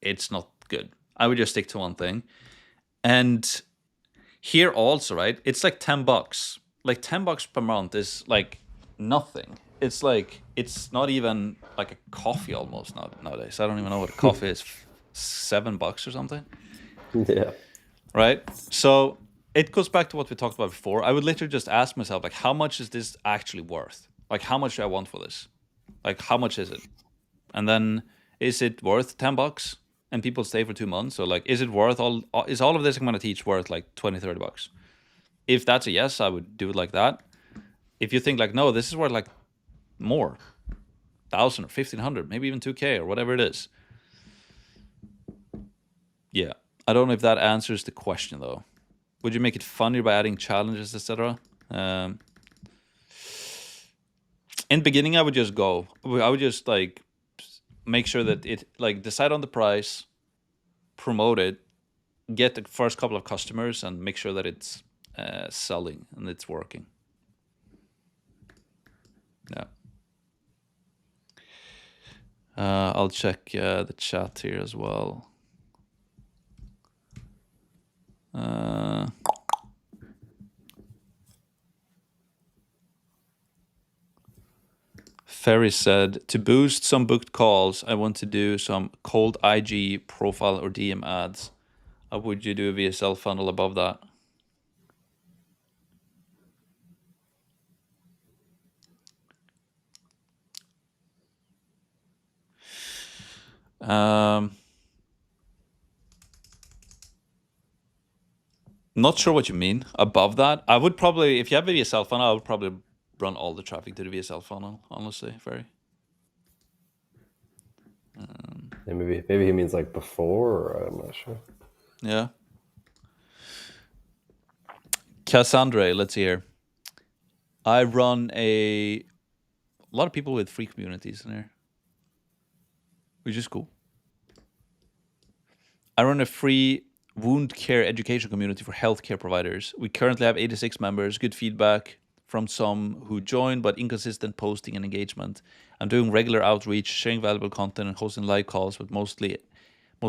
it's not good. I would just stick to one thing. And here also, right? It's like $10. Like $10 per month is like nothing. It's like, it's not even like a coffee almost nowadays. I don't even know what a coffee is. $7 or something. Yeah. Right? So it goes back to what we talked about before. I would literally just ask myself, like, how much is this actually worth? Like, how much do I want for this? Like, how much is it? And then, is it worth $10? And people stay for 2 months. So like, is it worth is all of this I'm going to teach worth like $20-30? If that's a yes, I would do it like that. If you think like, no, this is worth like more, 1,000 or 1,500, maybe even 2K or whatever it is. Yeah. I don't know if that answers the question though. Would you make it funnier by adding challenges, etc.? In the beginning, I would just go. I would just like make sure that it, like, decide on the price, promote it, get the first couple of customers, and make sure that it's selling and it's working. Yeah. I'll check the chat here as well. Ferry said, to boost some booked calls, I want to do some cold IG profile or DM ads. How would you do a VSL funnel above that? Not sure what you mean above that. I would probably, if you have a VSL funnel, I would probably run all the traffic to the VSL funnel, honestly, Ferry. Yeah, maybe he means like before, or I'm not sure. Yeah. Cassandra, let's see here. I run a lot of people with free communities in there, which is cool. I run a free wound care education community for healthcare providers. We currently have 86 members, good feedback from some who joined, but inconsistent posting and engagement. I'm doing regular outreach, sharing valuable content, and hosting live calls, but most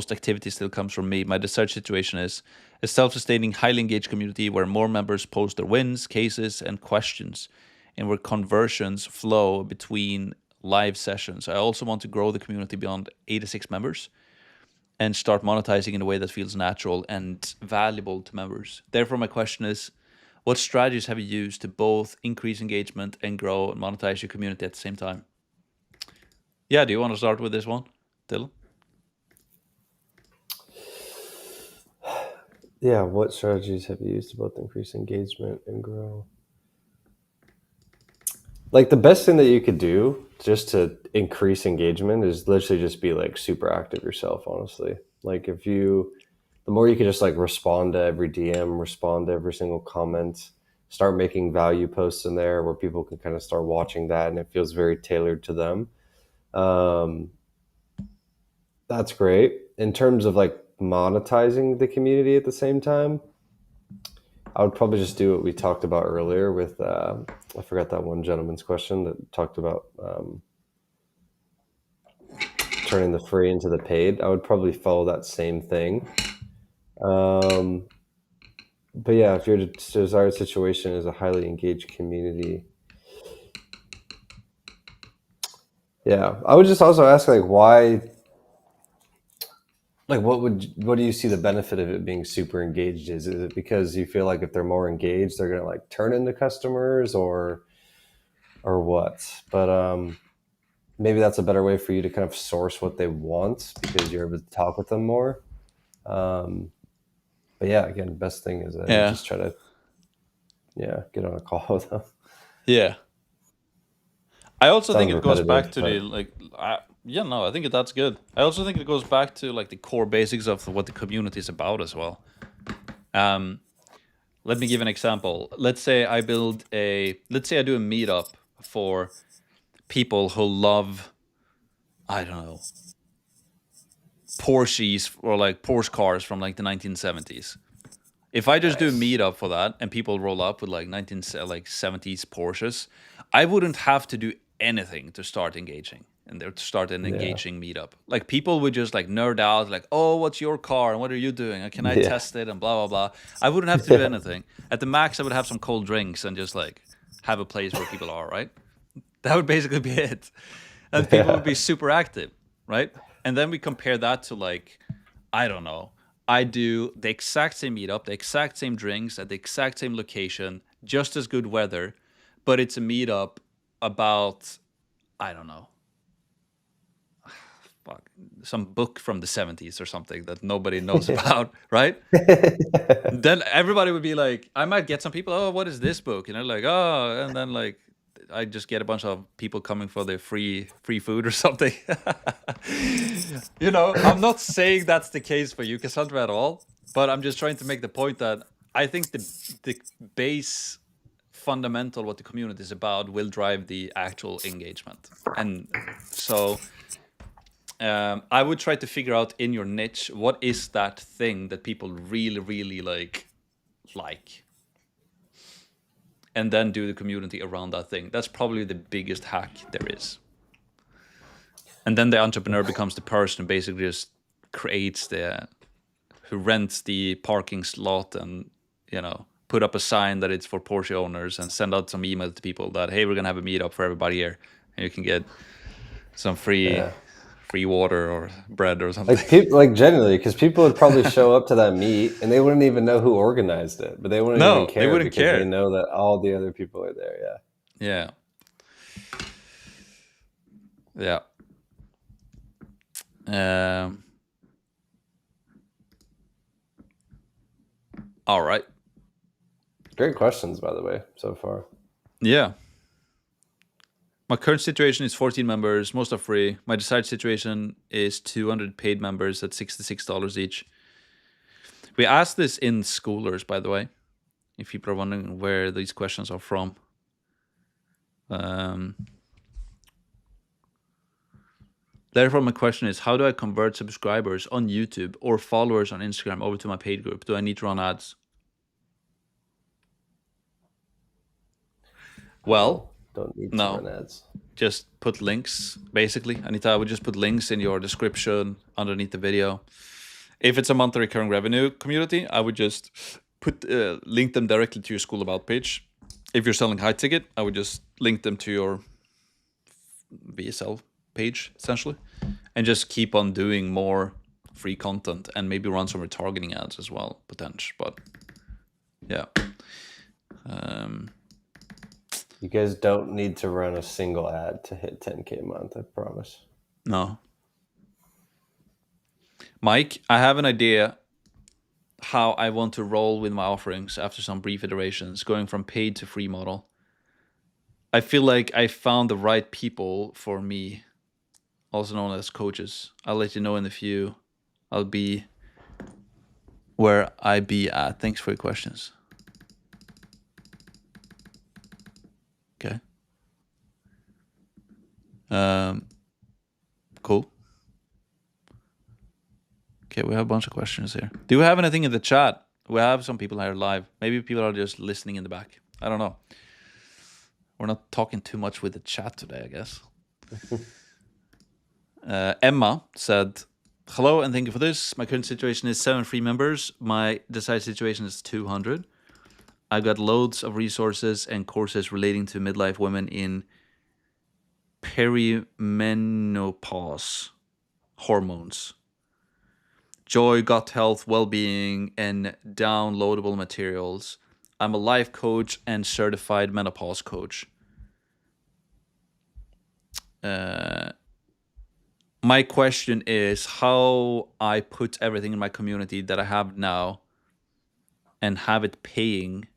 activity still comes from me. My desired situation is a self-sustaining, highly engaged community where more members post their wins, cases, and questions, and where conversions flow between live sessions. I also want to grow the community beyond 86 members and start monetizing in a way that feels natural and valuable to members. Therefore, my question is, what strategies have you used to both increase engagement and grow and monetize your community at the same time? Yeah, do you want to start with this one, Dylan? Yeah, what strategies have you used to both increase engagement and grow? Like, the best thing that you could do just to increase engagement is literally just be like super active yourself, honestly. Like, if you the more you can just like respond to every DM, respond to every single comment, start making value posts in there where people can kind of start watching that and it feels very tailored to them. Um, that's great. In terms of like monetizing the community at the same time, I would probably just do what we talked about earlier with, I forgot that one gentleman's question that talked about turning the free into the paid. I would probably follow that same thing. But yeah, if your desired situation is a highly engaged community, yeah, I would just also ask like why, like what do you see the benefit of it being super engaged is it because you feel like if they're more engaged they're gonna like turn into customers or what? But maybe that's a better way for you to kind of source what they want because you're able to talk with them more. um but yeah, again, best thing is you Yeah. just try to get on a call with them. Yeah. I also think Sounds it goes repetitive, back to but the yeah, no, I think that's good. I also think it goes back to like the core basics of what the community is about as well. Let me give an example. Let's say I do a meetup for people who love, I don't know, Porsches or like Porsche cars from like the 1970s. If I just do a nice. meetup for that and people roll up with like 70s Porsches, I wouldn't have to do anything to start engaging and to start an Yeah. engaging meetup. Like people would just like nerd out, like, "Oh, what's your car and what are you doing? And can I Yeah. test it?" and blah blah blah. I wouldn't have to do anything. At the max, I would have some cold drinks and just like have a place where people are. Right? That would basically be it, and people would Yeah. be super active, right? And then we compare that to like, I don't know. I do the exact same meetup, the exact same drinks at the exact same location, just as good weather, but it's a meetup about, I don't know, fuck, some book from the 70s or something that nobody knows about, right? Then everybody would be like, I might get some people, "Oh, what is this book?" And they're like, "Oh," and then like I just get a bunch of people coming for their free food or something. I'm not saying that's the case for you, Cassandra, at all, but I'm just trying to make the point that I think the base fundamental what the community is about will drive the actual engagement. And so I would try to figure out in your niche what is that thing that people really, really like, and then do the community around that thing. That's probably the biggest hack there is. And then the entrepreneur becomes the person who basically just creates who rents the parking slot and put up a sign that it's for Porsche owners and send out some email to people that, hey, we're gonna have a meetup for everybody here, and you can get some free Yeah. water or bread or something. Like people, like generally, because people would probably show up to that meet and they wouldn't even know who organized it, but they wouldn't even No, they care wouldn't because they care. know that all the other people are there. Yeah. Yeah. All right. Great questions, by the way, so far. Yeah. My current situation is 14 members. Most are free. My desired situation is 200 paid members at $66 each. We asked this in Schoolers, by the way, if people are wondering where these questions are from. Therefore, my question is, how do I convert subscribers on YouTube or followers on Instagram over to my paid group? Do I need to run ads? Well, Don't need to no. run ads. Just put links, basically. Anita, I would just put links in your description underneath the video. If it's a monthly recurring revenue community, I would just link them directly to your School About page. If you're selling high ticket, I would just link them to your VSL page, essentially, and just keep on doing more free content and maybe run some retargeting ads as well, potential. But yeah. You guys don't need to run a single ad to hit 10K a month, I promise. No. Mike, I have an idea how I want to roll with my offerings after some brief iterations, going from paid to free model. I feel like I found the right people for me, also known as coaches. I'll let you know in a few. I'll be where I be at? Thanks for your questions. Okay. Cool. Okay, we have a bunch of questions here. Do we have anything in the chat? We have some people here live. Maybe people are just listening in the back. I don't know. We're not talking too much with the chat today, I guess. Emma said, hello and thank you for this. My current situation is 7 free members. My desired situation is 200. I've got loads of resources and courses relating to midlife women in perimenopause, hormones, joy, gut health, well-being, and downloadable materials. I'm a life coach and certified menopause coach. My question is how I put everything in my community that I have now and have it paying,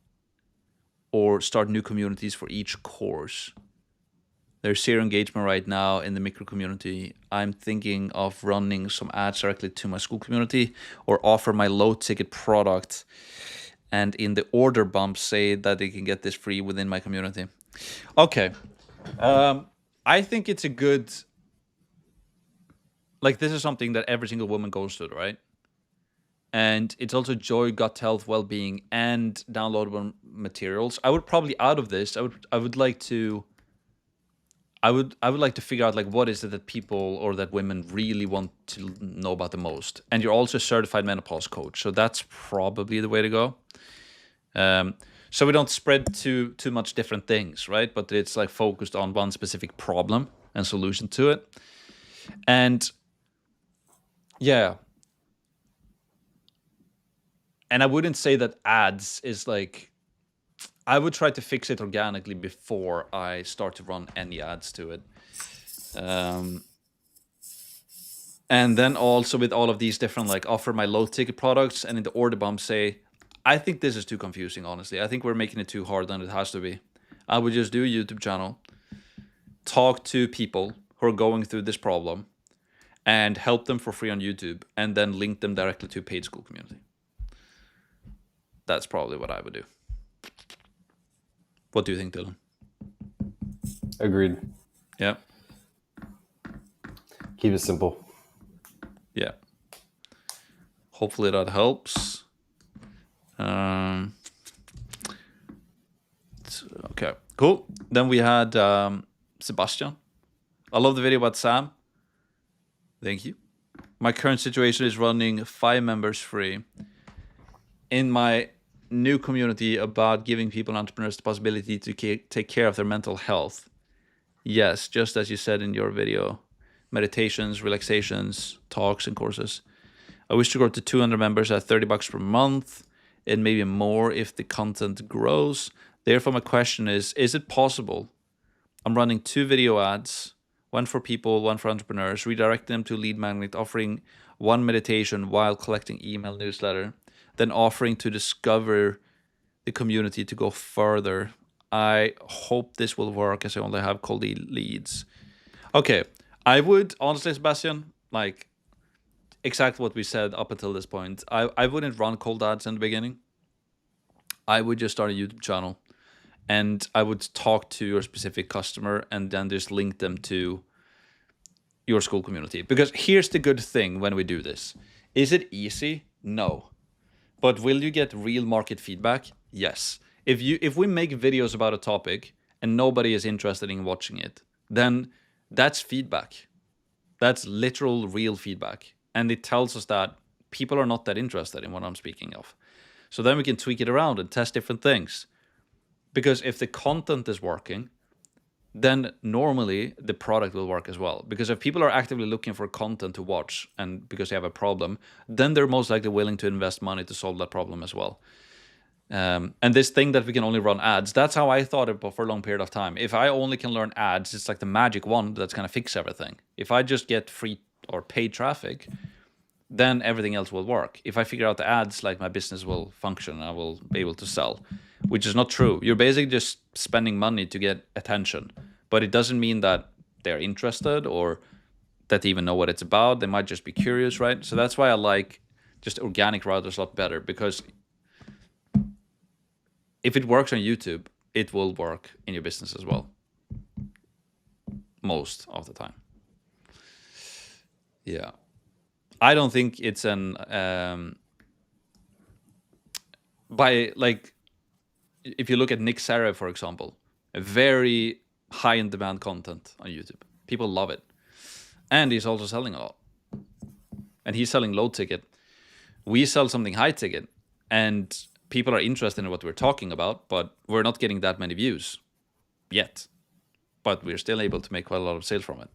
or start new communities for each course. There's zero engagement right now in the micro community. I'm thinking of running some ads directly to my Skool community, or offer my low ticket product and in the order bump say that they can get this free within my community. Okay. I think it's a good, like, this is something that every single woman goes through, right? And it's also joy, gut health, well-being, and downloadable materials. I would probably, out of this, I would like to figure out, like, what is it that people or that women really want to know about the most. And you're also a certified menopause coach, so that's probably the way to go. So we don't spread too much different things, right? But it's like focused on one specific problem and solution to it. And yeah. And I wouldn't say that ads is like, I would try to fix it organically before I start to run any ads to it. And then also with all of these different, like, offer my low ticket products and in the order bump say, I think this is too confusing, honestly. I think we're making it too hard than it has to be. I would just do a YouTube channel, talk to people who are going through this problem and help them for free on YouTube, and then link them directly to a paid Skool community. That's probably what I would do. What do you think, Dylan? Agreed. Yeah. Keep it simple. Yeah. Hopefully that helps. Okay, cool. Then we had Sebastian. I love the video about Sam. Thank you. My current situation is running 5 members free in my new community about giving people and entrepreneurs the possibility to take care of their mental health. Yes, just as you said in your video, meditations, relaxations, talks, and courses. I wish to grow to 200 members at $30 per month, and maybe more if the content grows. Therefore, my question is it possible? I'm running 2 video ads, one for people, one for entrepreneurs, redirecting them to lead magnet, offering 1 meditation while collecting email newsletter, then offering to discover the community to go further. I hope this will work as I only have cold leads. Okay, I would honestly, Sebastian, like, exactly what we said up until this point. I wouldn't run cold ads in the beginning. I would just start a YouTube channel, and I would talk to your specific customer and then just link them to your Skool community. Because here's the good thing when we do this. Is it easy? No. But will you get real market feedback? Yes. If we make videos about a topic and nobody is interested in watching it, then that's feedback. That's literal real feedback. And it tells us that people are not that interested in what I'm speaking of. So then we can tweak it around and test different things. Because if the content is working, then normally the product will work as well. Because if people are actively looking for content to watch and because they have a problem, then they're most likely willing to invest money to solve that problem as well. And this thing that we can only run ads, that's how I thought about for a long period of time. If I only can learn ads, it's like the magic wand that's going to fix everything. If I just get free or paid traffic, then everything else will work. If I figure out the ads, like, my business will function and I will be able to sell, which is not true. You're basically just spending money to get attention, but it doesn't mean that they're interested or that they even know what it's about. They might just be curious, right? So that's why I like just organic route is a lot better, because if it works on YouTube, it will work in your business as well. Most of the time. Yeah. I don't think it's an by like if you look at Nick Sarah, for example, a very high in demand content on YouTube. People love it. And he's also selling a lot. And he's selling low ticket. We sell something high ticket, and people are interested in what we're talking about, but we're not getting that many views yet. But we're still able to make quite a lot of sales from it.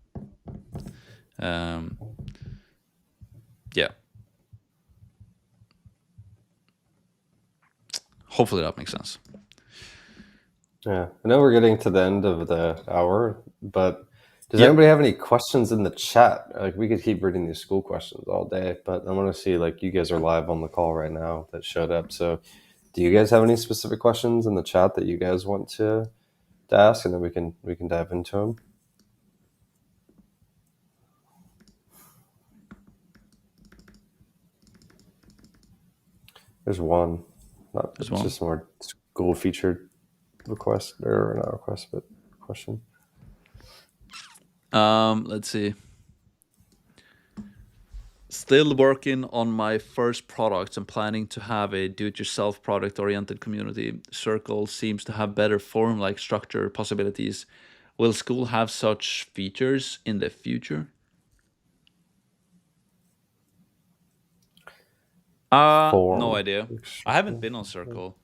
Yeah. Hopefully that makes sense. Yeah, I know we're getting to the end of the hour, but does anybody have any questions in the chat? Like, we could keep reading these Skool questions all day, but I want to see, like, you guys are live on the call right now that showed up. So do you guys have any specific questions in the chat that you guys want to ask, and then we can dive into them? There's one. It's just more Skool featured request, or not request, but question. Let's see. Still working on my first products and planning to have a do-it-yourself product-oriented community. Circle seems to have better form-like structure possibilities. Will Skool have such features in the future? No idea. I haven't been on Circle.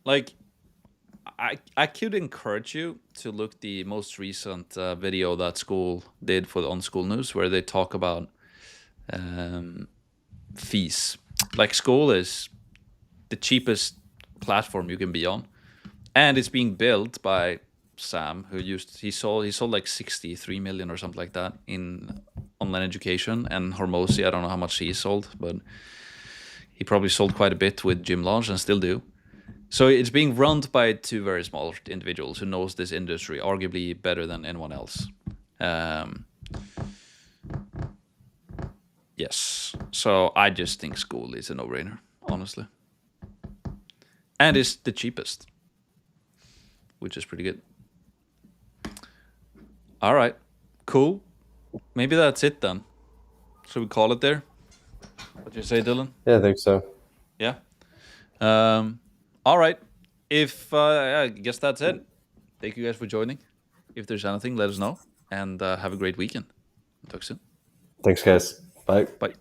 Like, I could encourage you to look the most recent video that Skool did on Skool News, where they talk about fees. Like, Skool is the cheapest platform you can be on, and it's being built by Sam, who he sold like 63 million or something like that in online education, and Hormozy, I don't know how much he sold, but he probably sold quite a bit with Gym Launch and still do. So it's being run by two very small individuals who knows this industry arguably better than anyone else. Yes. So I just think Skool is a no-brainer, honestly. And it's the cheapest, which is pretty good. All right. Cool. Maybe that's it then. Should we call it there? What do you say, Dylan? Yeah, I think so. Yeah. All right. I guess that's it. Thank you guys for joining. If there's anything, let us know. And have a great weekend. Talk soon. Thanks, guys. Bye. Bye.